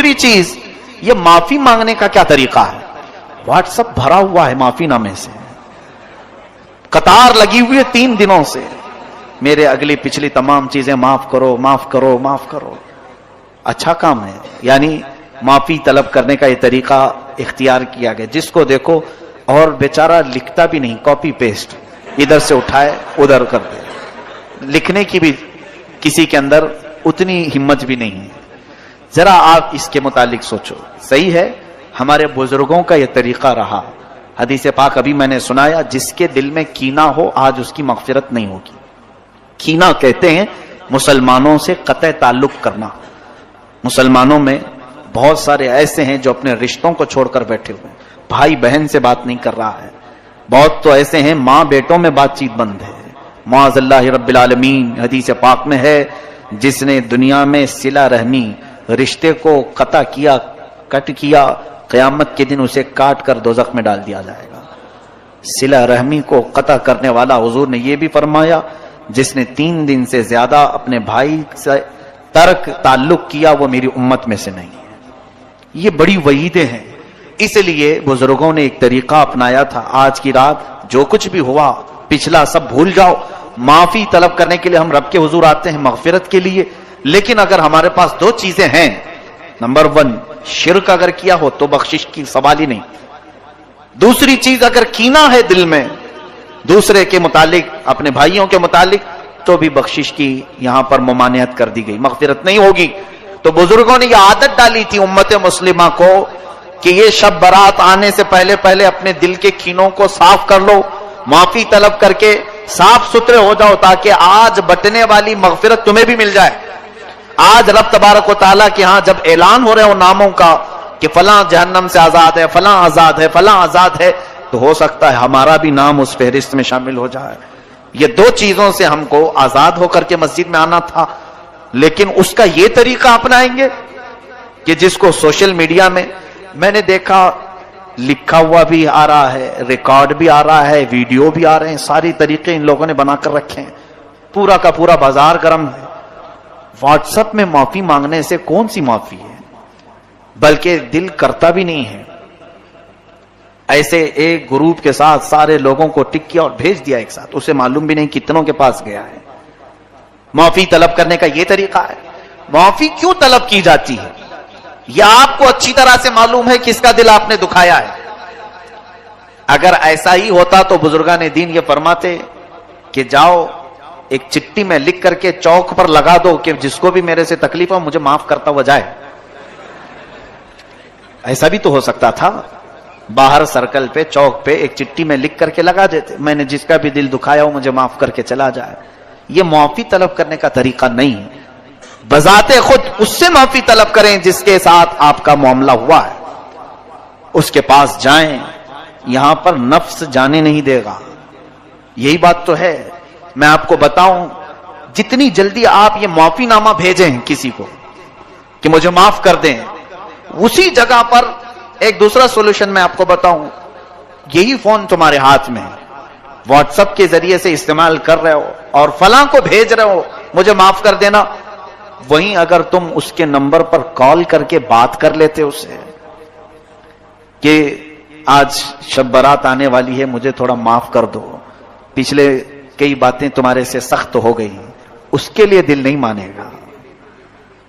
دوسری چیز یہ معافی مانگنے کا کیا طریقہ ہے؟ واٹس ایپ بھرا ہوا ہے معافی نامے سے، قطار لگی ہوئی ہے 3 دنوں سے، میرے اگلی پچھلی تمام چیزیں معاف کرو معاف کرو معاف کرو۔ اچھا کام ہے، یعنی معافی طلب کرنے کا یہ طریقہ اختیار کیا گیا، جس کو دیکھو اور بیچارہ لکھتا بھی نہیں، کاپی پیسٹ ادھر سے اٹھائے ادھر کر دے، لکھنے کی بھی کسی کے اندر اتنی ہمت بھی نہیں ہے۔ ذرا آپ اس کے متعلق سوچو، صحیح ہے ہمارے بزرگوں کا یہ طریقہ رہا، حدیث پاک ابھی میں نے سنایا، جس کے دل میں کینہ ہو آج اس کی مغفرت نہیں ہوگی۔ کینہ کہتے ہیں مسلمانوں سے قطع تعلق کرنا۔ مسلمانوں میں بہت سارے ایسے ہیں جو اپنے رشتوں کو چھوڑ کر بیٹھے ہوئے ہیں، بھائی بہن سے بات نہیں کر رہا ہے، بہت تو ایسے ہیں ماں بیٹوں میں بات چیت بند ہے۔ معاذ اللہ رب العالمین، حدیث پاک میں ہے جس نے دنیا میں صلہ رحمی رشتے کو قطع کیا، کٹ کیا، قیامت کے دن اسے کاٹ کر دوزخ میں ڈال دیا جائے گا۔ صلہ رحمی کو قطع کرنے والا، حضور نے یہ بھی فرمایا، جس نے 3 دن سے زیادہ اپنے بھائی سے ترک تعلق کیا وہ میری امت میں سے نہیں ہے۔ یہ بڑی وعیدیں ہیں، اس لیے بزرگوں نے ایک طریقہ اپنایا تھا، آج کی رات جو کچھ بھی ہوا پچھلا سب بھول جاؤ، معافی طلب کرنے کے لیے ہم رب کے حضور آتے ہیں مغفرت کے لیے، لیکن اگر ہمارے پاس 2 چیزیں ہیں، نمبر 1 شرک اگر کیا ہو تو بخشش کی سوال ہی نہیں، دوسری چیز اگر کینہ ہے دل میں دوسرے کے متعلق، اپنے بھائیوں کے متعلق، تو بھی بخشش کی یہاں پر ممانعت کر دی گئی، مغفرت نہیں ہوگی۔ تو بزرگوں نے یہ عادت ڈالی تھی امت مسلمہ کو کہ یہ شب برات آنے سے پہلے پہلے اپنے دل کے کینوں کو صاف کر لو، معافی طلب کر کے صاف ستھرے ہو جاؤ، تاکہ آج بٹنے والی مغفرت تمہیں بھی مل جائے۔ آج رب تبارک و تعالیٰ کے ہاں جب اعلان ہو رہے ہو ناموں کا کہ فلاں جہنم سے آزاد ہے، فلاں آزاد ہے، فلاں آزاد ہے، تو ہو سکتا ہے ہمارا بھی نام اس فہرست میں شامل ہو جائے۔ یہ 2 چیزوں سے ہم کو آزاد ہو کر کے مسجد میں آنا تھا، لیکن اس کا یہ طریقہ اپنائیں گے کہ جس کو سوشل میڈیا میں نے دیکھا لکھا ہوا بھی آ رہا ہے، ریکارڈ بھی آ رہا ہے، ویڈیو بھی آ رہے ہیں، ساری طریقے ان لوگوں نے بنا کر رکھے ہیں، پورا کا پورا بازار گرم ہے۔ واٹس ایپ میں معافی مانگنے سے کون سی معافی ہے، بلکہ دل کرتا بھی نہیں ہے۔ ایسے ایک گروپ کے ساتھ سارے لوگوں کو ٹک کیا اور بھیج دیا ایک ساتھ، اسے معلوم بھی نہیں کتنوں کے پاس گیا ہے۔ معافی طلب کرنے کا یہ طریقہ ہے۔ معافی کیوں طلب کی جاتی ہے یہ آپ کو اچھی طرح سے معلوم ہے، کس کا دل آپ نے دکھایا ہے۔ اگر ایسا ہی ہوتا تو بزرگان دین یہ فرماتے کہ جاؤ ایک چٹھی میں لکھ کر کے چوک پر لگا دو کہ جس کو بھی میرے سے تکلیف ہو مجھے معاف کرتا ہوا جائے۔ ایسا بھی تو ہو سکتا تھا، باہر سرکل پہ چوک پہ ایک چٹھی میں لکھ کر کے لگا دیتے، میں نے جس کا بھی دل دکھایا ہو مجھے معاف کر کے چلا جائے۔ یہ معافی طلب کرنے کا طریقہ نہیں ہے، بذات خود اس سے معافی طلب کریں جس کے ساتھ آپ کا معاملہ ہوا ہے، اس کے پاس جائیں، یہاں پر نفس جانے نہیں دے گا۔ یہی بات تو ہے۔ میں آپ کو بتاؤں، جتنی جلدی آپ یہ معافی نامہ بھیجیں کسی کو کہ مجھے معاف کر دیں، اسی جگہ پر ایک دوسرا سولوشن میں آپ کو بتاؤں، یہی فون تمہارے ہاتھ میں ہے، واٹس ایپ کے ذریعے سے استعمال کر رہے ہو اور فلاں کو بھیج رہے ہو مجھے معاف کر دینا، وہیں اگر تم اس کے نمبر پر کال کر کے بات کر لیتے اس سے کہ آج شب برات آنے والی ہے مجھے تھوڑا معاف کر دو، پچھلے کئی باتیں تمہارے سے سخت ہو گئی ہیں، اس کے لیے دل نہیں مانے گا۔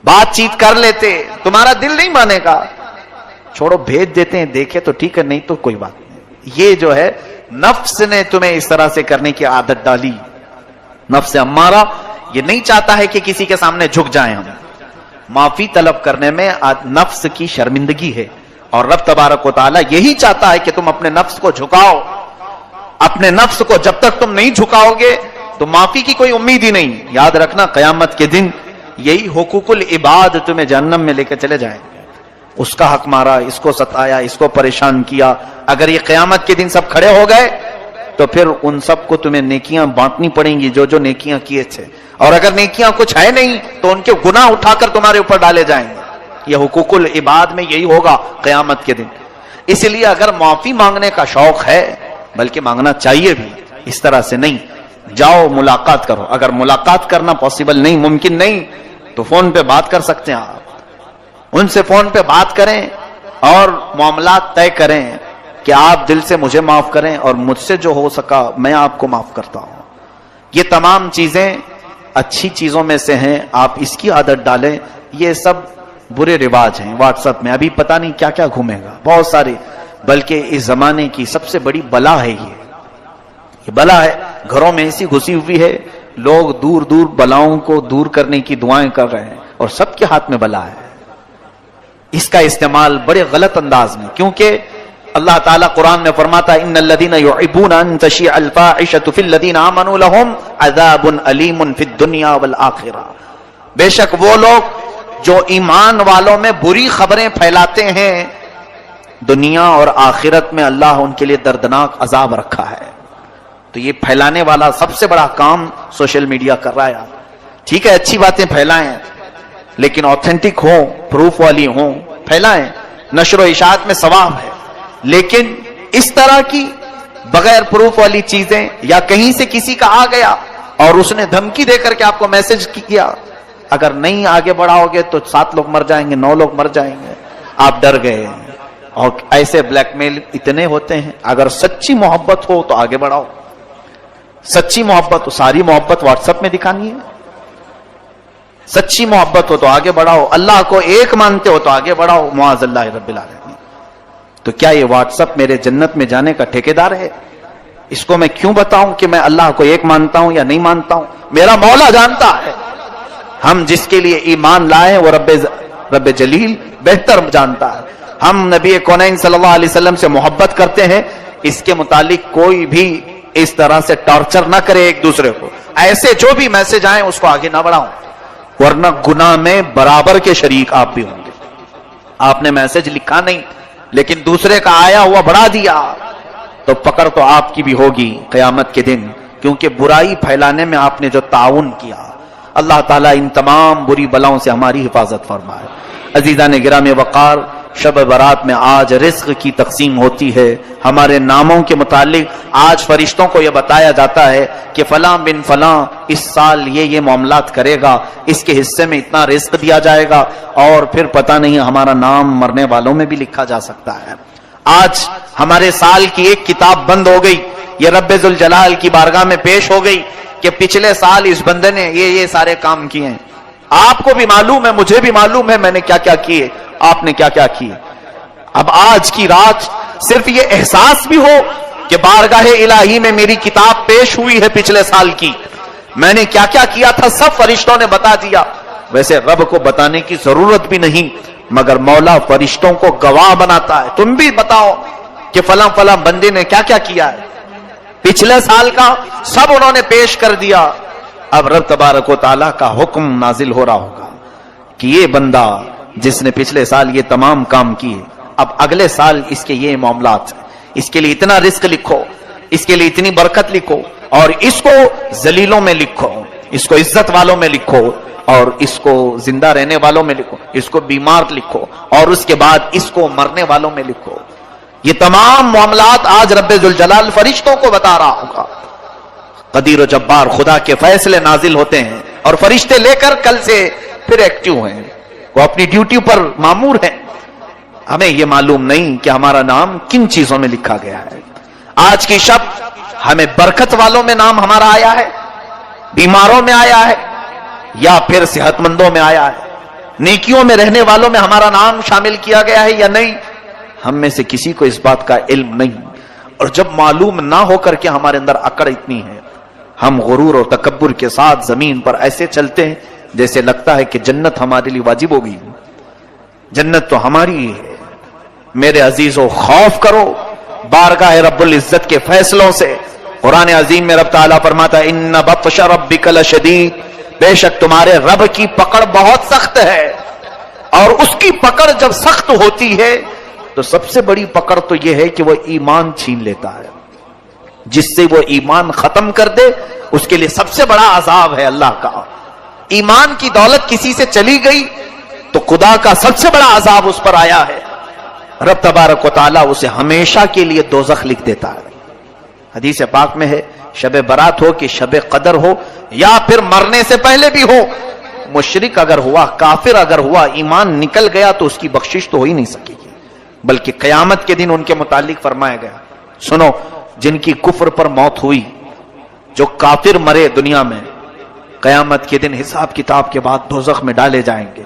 بات چیت کر لیتے، تمہارا دل نہیں مانے گا، چھوڑو بھیج دیتے ہیں دیکھے تو ٹھیک ہے، نہیں تو کوئی بات نہیں۔ یہ جو ہے نفس نے تمہیں اس طرح سے کرنے کی عادت ڈالی، نفس امارہ یہ نہیں چاہتا ہے کہ کسی کے سامنے جھک جائیں ہم۔ معافی طلب کرنے میں نفس کی شرمندگی ہے، اور رب تبارک و تعالی یہی چاہتا ہے کہ تم اپنے نفس کو جھکاؤ۔ اپنے نفس کو جب تک تم نہیں جھکاؤ گے تو معافی کی کوئی امید ہی نہیں۔ یاد رکھنا قیامت کے دن یہی حقوق العباد تمہیں جہنم میں لے کے چلے جائیں گے۔ اس کا حق مارا، اس کو ستایا، اس کو پریشان کیا، اگر یہ قیامت کے دن سب کھڑے ہو گئے تو پھر ان سب کو تمہیں نیکیاں بانٹنی پڑیں گی جو جو نیکیاں کیے تھے، اور اگر نیکیاں کچھ ہے نہیں تو ان کے گناہ اٹھا کر تمہارے اوپر ڈالے جائیں گے۔ یہ حقوق العباد میں یہی ہوگا قیامت کے دن۔ اس لیے اگر معافی مانگنے کا شوق ہے، بلکہ مانگنا چاہیے بھی، اس طرح سے نہیں، جاؤ ملاقات کرو۔ اگر ملاقات کرنا پاسبل نہیں، ممکن نہیں، تو فون پہ بات کر سکتے ہیں آپ، ان سے فون پہ بات کریں اور معاملات طے کریں کہ آپ دل سے مجھے معاف کریں اور مجھ سے جو ہو سکا میں آپ کو معاف کرتا ہوں. یہ تمام چیزیں اچھی چیزوں میں سے ہیں, آپ اس کی عادت ڈالیں. یہ سب برے رواج ہیں واٹس ایپ میں, ابھی پتہ نہیں کیا کیا گھومے گا, بہت سارے, بلکہ اس زمانے کی سب سے بڑی بلا ہے یہ بلا ہے. گھروں میں ایسی گھسی ہوئی ہے, لوگ دور دور بلاؤں کو دور کرنے کی دعائیں کر رہے ہیں اور سب کے ہاتھ میں بلا ہے. اس کا استعمال بڑے غلط انداز میں, کیونکہ اللہ تعالیٰ قرآن میں فرماتا ہے ان الذین یحبون ان تشیع الفاحشۃ فی الذین آمنوا لہم عذاب علیم فی الدنیا والآخرہ. بے شک وہ لوگ جو ایمان والوں میں بری خبریں پھیلاتے ہیں, دنیا اور آخرت میں اللہ ان کے لیے دردناک عذاب رکھا ہے. تو یہ پھیلانے والا سب سے بڑا کام سوشل میڈیا کر رہا ہے. ٹھیک ہے, اچھی باتیں پھیلائیں, لیکن آتھینٹک ہوں, پروف والی ہوں, پھیلائیں. نشر و اشاعت میں ثواب ہے, لیکن اس طرح کی بغیر پروف والی چیزیں, یا کہیں سے کسی کا آ گیا اور اس نے دھمکی دے کر کے آپ کو میسج کیا, اگر نہیں آگے بڑھاؤ گے تو 7 لوگ مر جائیں گے, 9 لوگ مر جائیں گے, آپ ڈر گئے. اور ایسے بلیک میل اتنے ہوتے ہیں. اگر سچی محبت ہو تو آگے بڑھاؤ, سچی محبت تو ساری محبت واٹس ایپ میں دکھانی ہے. سچی محبت ہو تو آگے بڑھاؤ, اللہ کو ایک مانتے ہو تو آگے بڑھاؤ, معاذ اللہ رب العالمین. تو کیا یہ واٹس ایپ میرے جنت میں جانے کا ٹھیکیدار ہے؟ اس کو میں کیوں بتاؤں کہ میں اللہ کو ایک مانتا ہوں یا نہیں مانتا ہوں؟ میرا مولا جانتا ہے. ہم جس کے لیے ایمان لائے وہ رب جلیل بہتر جانتا ہے. ہم نبی کونین صلی اللہ علیہ وسلم سے محبت کرتے ہیں, اس کے متعلق کوئی بھی اس طرح سے ٹارچر نہ کرے ایک دوسرے کو. ایسے جو بھی میسج آئیں اس کو آگے نہ بڑھاؤں, ورنہ گناہ میں برابر کے شریک آپ بھی ہوں گے. آپ نے میسج لکھا نہیں لیکن دوسرے کا آیا ہوا بڑھا دیا, تو پکڑ تو آپ کی بھی ہوگی قیامت کے دن, کیونکہ برائی پھیلانے میں آپ نے جو تعاون کیا. اللہ تعالیٰ ان تمام بری بلاؤں سے ہماری حفاظت فرمائے. عزیزان گرامی وقار, شب برات میں آج رزق کی تقسیم ہوتی ہے. ہمارے ناموں کے متعلق آج فرشتوں کو یہ بتایا جاتا ہے کہ فلاں بن فلاں اس سال یہ معاملات کرے گا, اس کے حصے میں اتنا رزق دیا جائے گا, اور پھر پتہ نہیں ہمارا نام مرنے والوں میں بھی لکھا جا سکتا ہے. آج ہمارے سال کی ایک کتاب بند ہو گئی, یہ رب ذوالجلال کی بارگاہ میں پیش ہو گئی کہ پچھلے سال اس بندے نے یہ سارے کام کیے ہیں. آپ کو بھی معلوم ہے, مجھے بھی معلوم ہے میں نے کیا کیا کیے, آپ نے کیا کیا کیے. اب آج کی رات صرف یہ احساس بھی ہو کہ بارگاہ الہی میں میری کتاب پیش ہوئی ہے پچھلے سال کی, میں نے کیا کیا کیا تھا سب فرشتوں نے بتا دیا. ویسے رب کو بتانے کی ضرورت بھی نہیں, مگر مولا فرشتوں کو گواہ بناتا ہے. تم بھی بتاؤ کہ فلاں فلاں بندے نے کیا کیا کیا ہے پچھلے سال کا, سب انہوں نے پیش کر دیا. اب رب تبارک و تعالیٰ کا حکم نازل ہو رہا ہوگا کہ یہ بندہ جس نے پچھلے سال یہ تمام کام کیے, اب اگلے سال اس کے یہ معاملات, اس کے لیے اتنا رزق لکھو, اس کے لیے اتنی برکت لکھو, اور اس کو ذلیلوں میں لکھو, اس کو عزت والوں میں لکھو, اور اس کو زندہ رہنے والوں میں لکھو, اس کو بیمار لکھو, اور اس کے بعد اس کو مرنے والوں میں لکھو. یہ تمام معاملات آج رب ذوالجلال فرشتوں کو بتا رہا ہوگا. قدیر و جبار خدا کے فیصلے نازل ہوتے ہیں, اور فرشتے لے کر کل سے پھر ایکٹیو ہیں, وہ اپنی ڈیوٹی پر مامور ہیں. ہمیں یہ معلوم نہیں کہ ہمارا نام کن چیزوں میں لکھا گیا ہے. آج کی شب ہمیں برکت والوں میں نام ہمارا آیا ہے, بیماروں میں آیا ہے, یا پھر صحت مندوں میں آیا ہے, نیکیوں میں رہنے والوں میں ہمارا نام شامل کیا گیا ہے یا نہیں, ہم میں سے کسی کو اس بات کا علم نہیں. اور جب معلوم نہ ہو کر کے ہمارے اندر اکڑ اتنی ہے, ہم غرور اور تکبر کے ساتھ زمین پر ایسے چلتے ہیں جیسے لگتا ہے کہ جنت ہمارے لیے واجب ہو گئی. جنت تو ہماری ہی ہے. میرے عزیزو, خوف کرو بارگاہ رب العزت کے فیصلوں سے. قرآن عظیم میں رب تعالیٰ فرماتا ہے ان بطش ربک لشدید, بے شک تمہارے رب کی پکڑ بہت سخت ہے. اور اس کی پکڑ جب سخت ہوتی ہے تو سب سے بڑی پکڑ تو یہ ہے کہ وہ ایمان چھین لیتا ہے. جس سے وہ ایمان ختم کر دے اس کے لیے سب سے بڑا عذاب ہے اللہ کا. ایمان کی دولت کسی سے چلی گئی تو خدا کا سب سے بڑا عذاب اس پر آیا ہے. رب تبارک و تعالیٰ اسے ہمیشہ کے لیے دوزخ لکھ دیتا ہے. حدیث پاک میں ہے شب برات ہو کہ شب قدر ہو یا پھر مرنے سے پہلے بھی ہو, مشرک اگر ہوا، کافر اگر ہوا، ایمان نکل گیا تو اس کی بخشش تو ہو ہی نہیں سکے گی، بلکہ قیامت کے دن ان کے متعلق فرمایا گیا، سنو جن کی کفر پر موت ہوئی، جو کافر مرے دنیا میں، قیامت کے دن حساب کتاب کے بعد دوزخ میں ڈالے جائیں گے،